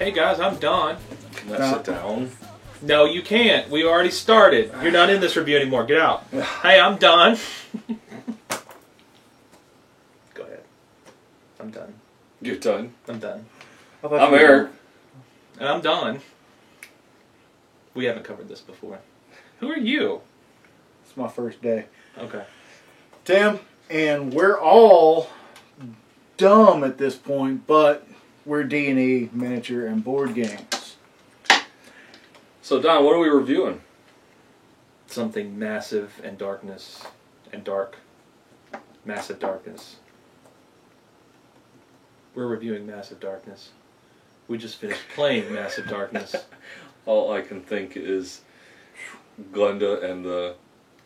Hey guys, I'm Don. Can I sit down? No, you can't. We already started. You're not in this review anymore. Get out. Hey, I'm Don. Go ahead. I'm done. You're done? I'm done. I'm Eric. And I'm Don. We haven't covered this before. Who are you? It's my first day. Okay. Tim, and we're all dumb at this point, but we're D&E, miniature, and board games. So Don, what are we reviewing? Something massive and darkness and dark. Massive darkness. We're reviewing Massive Darkness. We just finished playing Massive Darkness. All I can think is Glenda and the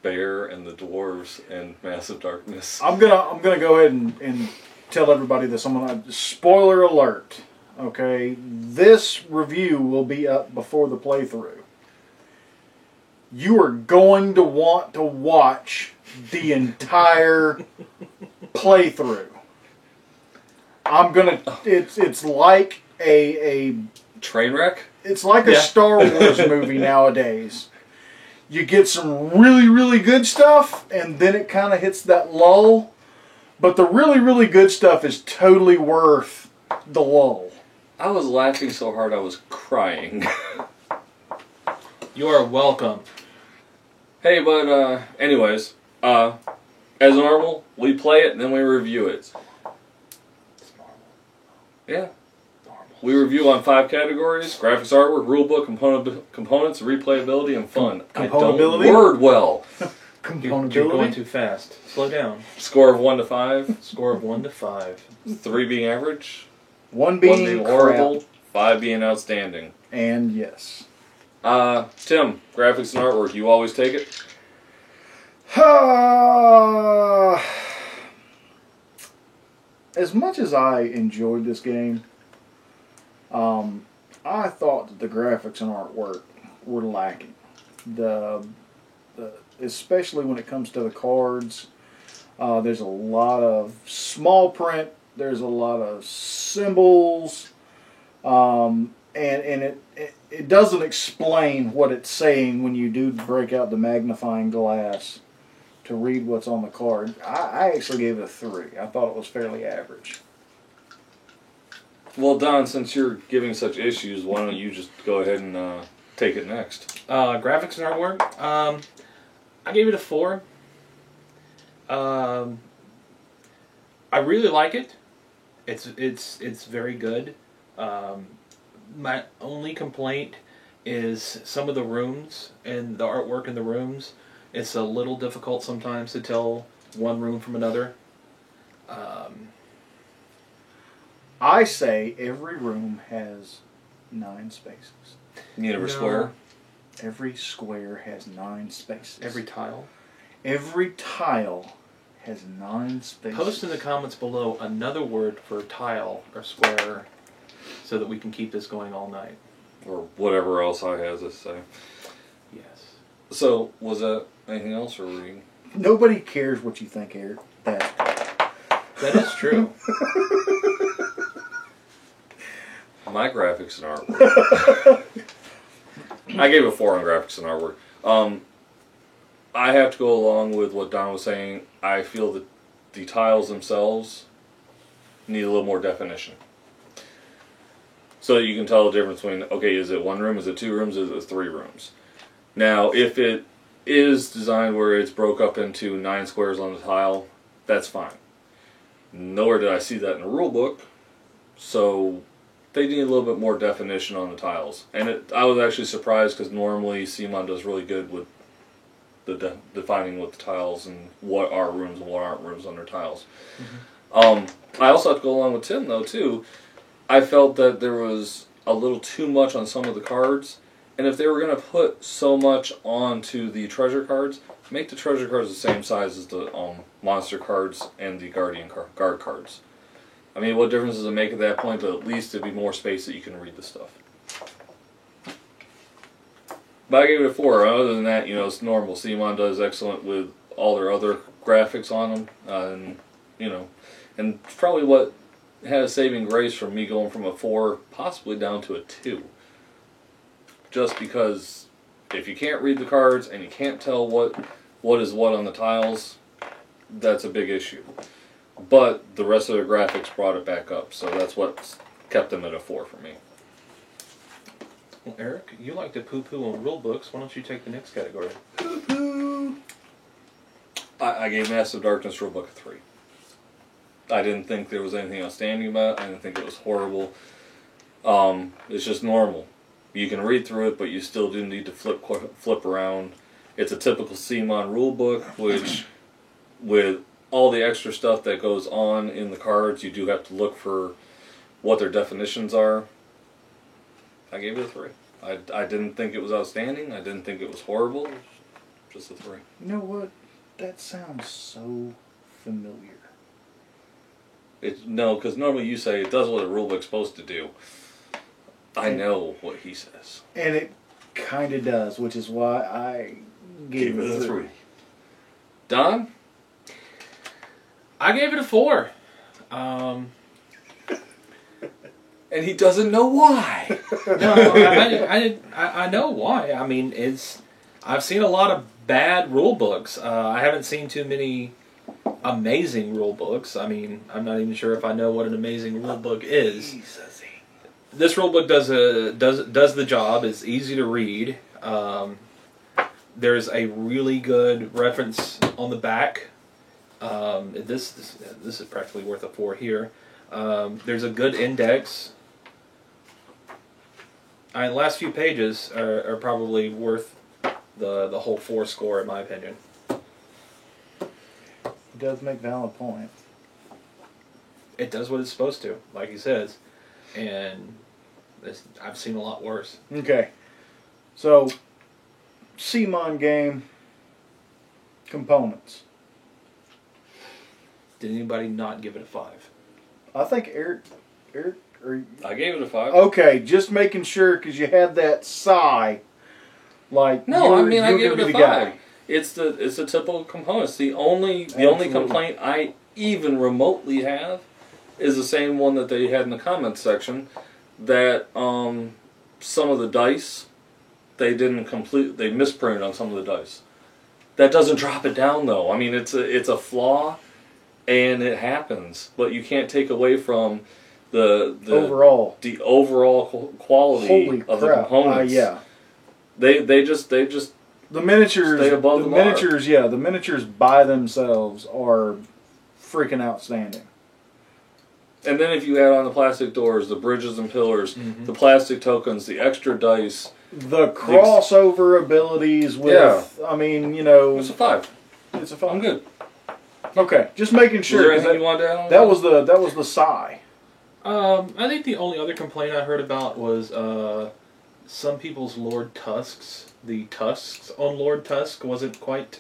bear and the dwarves and Massive Darkness. I'm gonna go ahead and tell everybody this. Spoiler alert. Okay, this review will be up before the playthrough. You are going to want to watch the entire playthrough. It's like a Train wreck? It's like a Star Wars movie nowadays. You get some really, really good stuff, and then it kind of hits that lull. But the really, really good stuff is totally worth the lull. I was laughing so hard I was crying. You are welcome. Hey, but anyways, as normal, we play it and then we review it. It's normal. Yeah. Normal. We review on 5 categories: graphics, artwork, rulebook, components, replayability, and fun. I don't word well. You're going too fast. Slow down. Score of 1 to 5. Score of 1 to 5. 3 being average. 1 being horrible. 5 being outstanding. And yes. Tim, graphics and artwork, you always take it? As much as I enjoyed this game, I thought that the graphics and artwork were lacking. Especially when it comes to the cards, there's a lot of small print. There's a lot of symbols, and it doesn't explain what it's saying when you do break out the magnifying glass to read what's on the card. I actually gave it a 3. I thought it was fairly average. Well, Don, since you're giving such issues, why don't you just go ahead and take it next? Graphics and artwork. I gave it a 4. I really like it. It's very good. My only complaint is some of the rooms and the artwork in the rooms. It's a little difficult sometimes to tell one room from another. I say every room has 9 spaces. You mean every square? Every square has 9 spaces. Every tile? Every tile has 9 spaces. Post in the comments below another word for tile or square so that we can keep this going all night. Or whatever else I has to say. Yes. So, was that anything else, or were you... Nobody cares what you think, Eric. That is true. My graphics and artwork. I gave a 4 on graphics and artwork. I have to go along with what Don was saying. I feel that the tiles themselves need a little more definition. So that you can tell the difference between, okay, is it 1 room, is it 2 rooms, is it 3 rooms? Now, if it is designed where it's broke up into 9 squares on the tile, that's fine. Nowhere did I see that in the rule book, so they need a little bit more definition on the tiles. And I was actually surprised because normally CMON does really good with the defining with the tiles and what are rooms and what aren't rooms on their tiles. Mm-hmm. I also have to go along with Tim, though, too. I felt that there was a little too much on some of the cards, and if they were going to put so much onto the treasure cards, make the treasure cards the same size as the monster cards and the guard cards. I mean, what difference does it make at that point, but at least it'd be more space that you can read the stuff. But I gave it a 4. Other than that, it's normal. CMON does excellent with all their other graphics on them, and probably what had a saving grace from me going from a 4 possibly down to a 2. Just because if you can't read the cards and you can't tell what is what on the tiles, that's a big issue. But the rest of the graphics brought it back up, so that's what kept them at a 4 for me. Well, Eric, you like to poo-poo on rule books. Why don't you take the next category? I gave Massive Darkness Rulebook a 3. I didn't think there was anything outstanding about it. I didn't think it was horrible. It's just normal. You can read through it, but you still do need to flip around. It's a typical CMON rulebook, which, with all the extra stuff that goes on in the cards, you do have to look for what their definitions are. I gave it a 3. I didn't think it was outstanding. I didn't think it was horrible. Just a 3. You know what? That sounds so familiar. No, because normally you say it does what a rulebook's supposed to do. I know what he says. And it kind of does, which is why I gave it a 3. Don? I gave it a 4. And he doesn't know why. No, I know why. I mean, I've seen a lot of bad rule books. I haven't seen too many amazing rule books. I mean, I'm not even sure if I know what an amazing rule book is. This rule book does the job. It's easy to read. There's a really good reference on the back. This is practically worth a 4 here. There's a good index. The last few pages are probably worth the whole 4 score, in my opinion. It does make valid points. It does what it's supposed to, like he says, and I've seen a lot worse. Okay, so CMON game components. Did anybody not give it a 5? I think Eric, I gave it a 5. okay, just making sure because you had that sigh. Like No, I mean I you're gave gonna it a be 5. the guy. It's the typical components. The only Absolutely. complaint I even remotely have is the same one that they had in the comments section. That some of the dice they misprinted on some of the dice. That doesn't drop it down though. I mean it's a flaw, and it happens. But you can't take away from the overall quality Holy of the crap! components. Yeah. They just The miniatures, stay above the bar. the miniatures by themselves are freaking outstanding. And then if you add on the plastic doors, the bridges and pillars, the plastic tokens, the extra dice, The crossover abilities with, I mean, you know, it's a 5. it's a 5. I'm good. Okay, just making Is sure. there 'cause anything you wanted to add on? that was the sigh. I think the only other complaint I heard about was some people's Lord Tusks. The tusks on Lord Tusk wasn't quite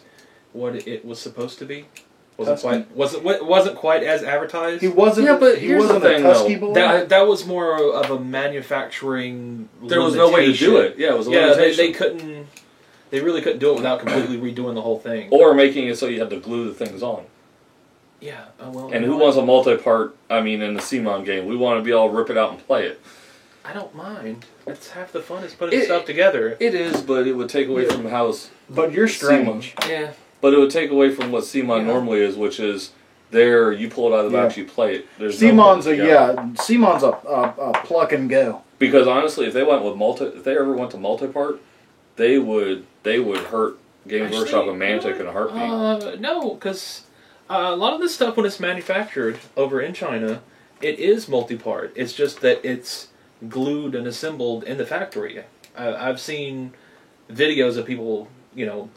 what it was supposed to be. Wasn't quite as advertised. He wasn't. Yeah, but he here's wasn't the a thing, Tusky though. boy. That was more of a manufacturing. There was no way to do it. Yeah, it was a limitation. they couldn't. They really couldn't do it without completely redoing the whole thing. Or making it so you had to glue the things on. Yeah. Well. And who wants a multi-part? I mean, in the CMON game, we want to be all rip it out and play it. I don't mind. That's half the fun is putting stuff together. It is, but it would take away from how. But you're strange. Yeah. But it would take away from what CMON normally is, which is there you pull it out of the box, you play it. There's CMON's no CMON's a pluck and go. Because honestly, if they ever went to multi-part, they would hurt Games Workshop and Mantic in a heartbeat. No, because a lot of this stuff when it's manufactured over in China, it is multi-part. It's just that it's glued and assembled in the factory. I've seen videos of people,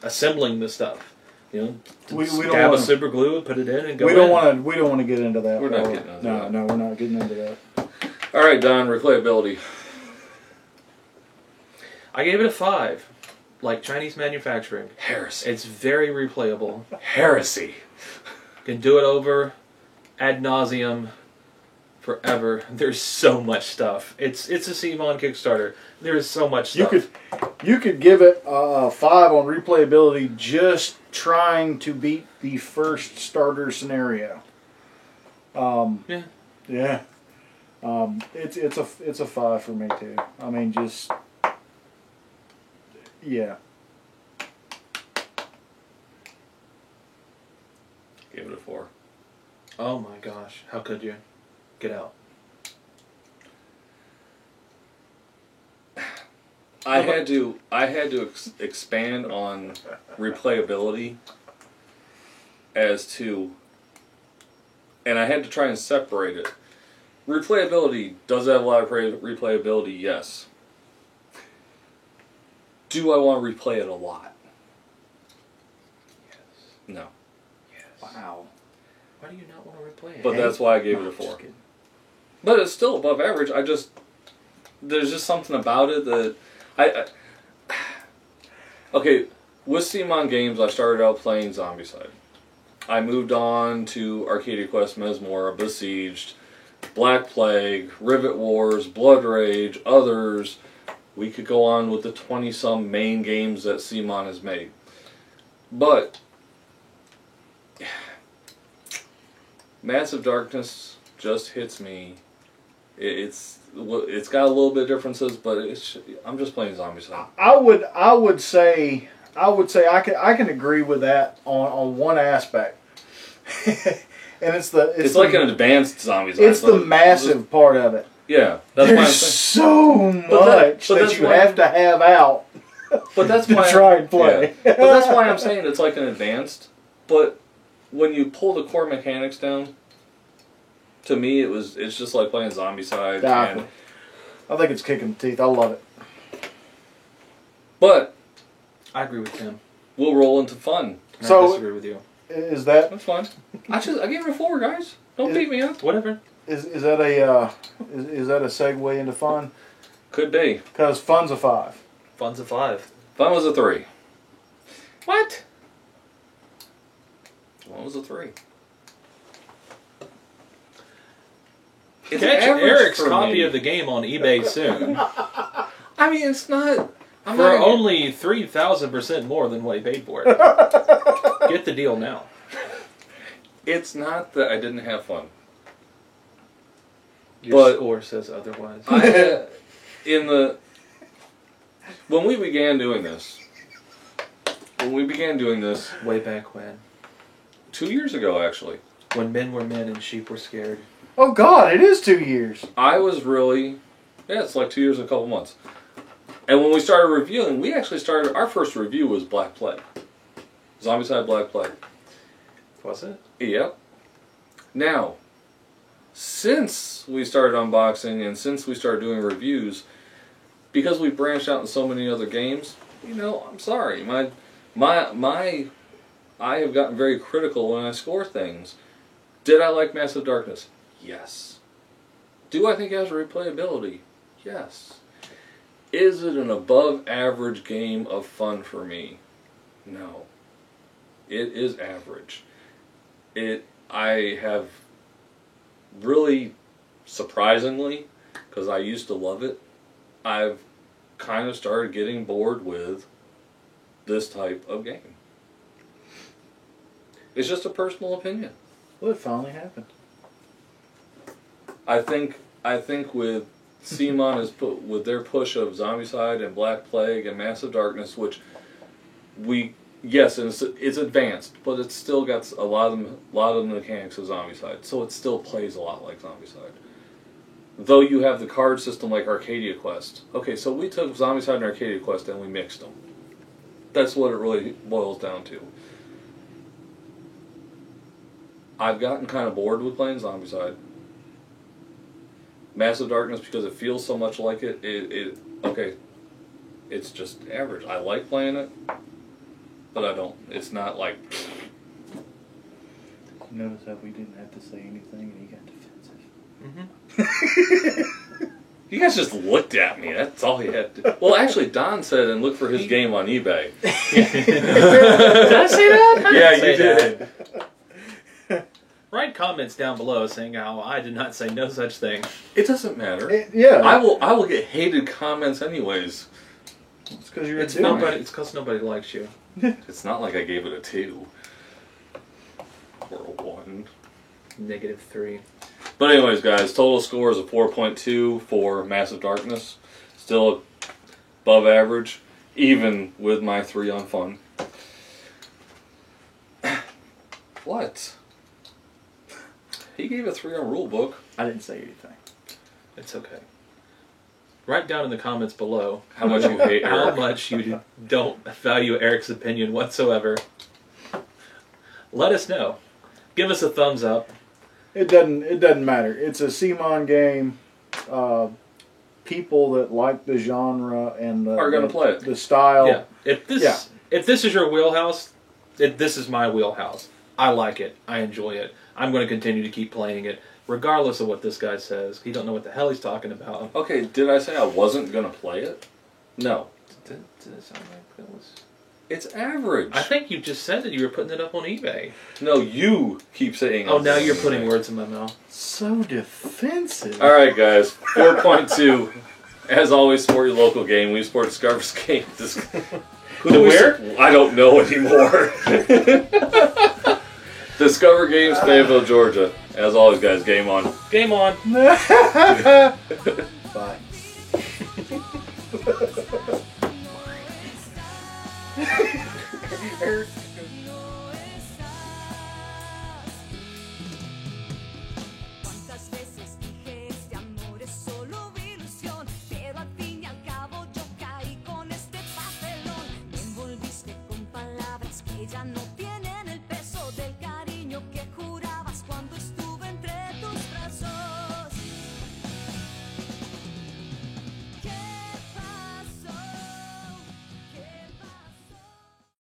assembling the stuff. We don't dab wanna, a super glue, put it in, and go. We don't want to get into that. We're not getting into that. No, we're not getting into that. All right, Don, replayability. I gave it a 5, like Chinese manufacturing. Heresy. It's very replayable. Heresy. Can do it over ad nauseum forever. There's so much stuff. It's a CMON Kickstarter. There is so much stuff. You could give it a 5 on replayability just trying to beat the first starter scenario. Yeah. Yeah. It's a 5 for me too. I mean, just yeah. Gave it a 4. Oh my gosh! How could you? Get out. I had to expand on replayability as to, and I had to try and separate it. Replayability does have a lot of replayability, yes. Do I want to replay it a lot? Yes. No. Yes. Wow. Why do you not want to replay it? But that's why I gave it a Just 4. kidding. But it's still above average. There's just something about it that okay, with CMON games, I started out playing Zombicide. I moved on to Arcadia Quest, Mesmora, Besieged, Black Plague, Rivet Wars, Blood Rage, others. We could go on with the 20-some main games that CMON has made. But Massive Darkness just hits me. It's got a little bit of differences, but I'm just playing Zombicide. I would say I can agree with that on one aspect. And it's like an advanced Zombicide. It's the massive part of it. Yeah, that's why I'm There's saying. so much but that that's you why have to have out But that's to why try and play. Yeah. But that's why I'm saying it's like an advanced. But when you pull the core mechanics down, to me it's just like playing Zombicide. Exactly. I think it's kicking the teeth. I love it. But I agree with Tim. we'll roll into fun. I So- disagree with you. Is that That's fine. I gave it a 4, guys. Don't beat me up. Whatever. is that a is that a segue into fun? Could be. Because fun's a 5. Fun's a 5. Fun was a 3. What? One was a 3. Catch average Eric's for copy me. of the game on eBay soon I mean, it's not. I'm for not only 3,000% more than what he paid for it. Get the deal now. It's not that I didn't have fun. Your But- score says otherwise. When we began doing this, Way back when. 2 years ago, actually, When men were men and sheep were scared. Oh God, it is 2 years. I was really, it's like 2 years and a couple months. And when we started reviewing, our first review was Black Plague. Zombicide Black Plague. Was it? Yep. Now, since we started unboxing and since we started doing reviews, because we branched out in so many other games, I'm sorry. I have gotten very critical when I score things. Did I like Massive Darkness? Yes. Do I think it has replayability? Yes. Is it an above average game of fun for me? No. It is average. I have really, surprisingly, because I used to love it, I've kind of started getting bored with this type of game. It's just a personal opinion. Well, it finally happened. I think with CMON is with their push of Zombicide and Black Plague and Massive Darkness, which it's advanced, but it's still got a lot of the mechanics of Zombicide, so it still plays a lot like Zombicide. Though you have the card system like Arcadia Quest. Okay, so we took Zombicide and Arcadia Quest and we mixed them. That's what it really boils down to. I've gotten kind of bored with playing Zombicide. Massive Darkness, because it feels so much like it, it's just average. I like playing it, but I don't. It's not like... Notice how we didn't have to say anything and he got defensive. Mm-hmm. You guys just looked at me. That's all you had to... Well, actually, Don said, and look for his game on eBay. Did I say that? Yeah, you did. Write comments down below saying how I did not say no such thing. It doesn't matter. Yeah. I will get hated comments anyways. It's because you're It's a douche. It's because nobody likes you. It's not like I gave it a 2. Or a 1. -3. But anyways, guys, total score is a 4.2 for Massive Darkness. Still above average, even with my 3 on fun. What? He gave a 3 on rulebook. I didn't say anything. It's okay. Write down in the comments below How much you hate how Eric. much you don't value Eric's opinion whatsoever. Let us know. Give us a thumbs up. It doesn't matter. It's a CMON game. People that like the genre and Are gonna play it. The style. Yeah. If this is your wheelhouse, this is my wheelhouse. I like it. I enjoy it. I'm going to continue to keep playing it, regardless of what this guy says. He don't know what the hell he's talking about. Okay, did I say I wasn't going to play it? No. Did it sound like that was... It's average. I think you just said that you were putting it up on eBay. No, you keep saying Oh, now I'm you're saying putting it. words in my mouth. So defensive. Alright, guys. 4.2. As always, support your local game. We support Discover's Game. Who to where? I don't know anymore. Discover Games, Fayetteville, Georgia. As always, guys, game on. Game on. Bye. Cuántas veces dije este amor es solo ilusión, pero al fin y al cabo yo caí con este papelón. Me envolviste con palabras que ya no tienen el peso del cariño que jurabas cuando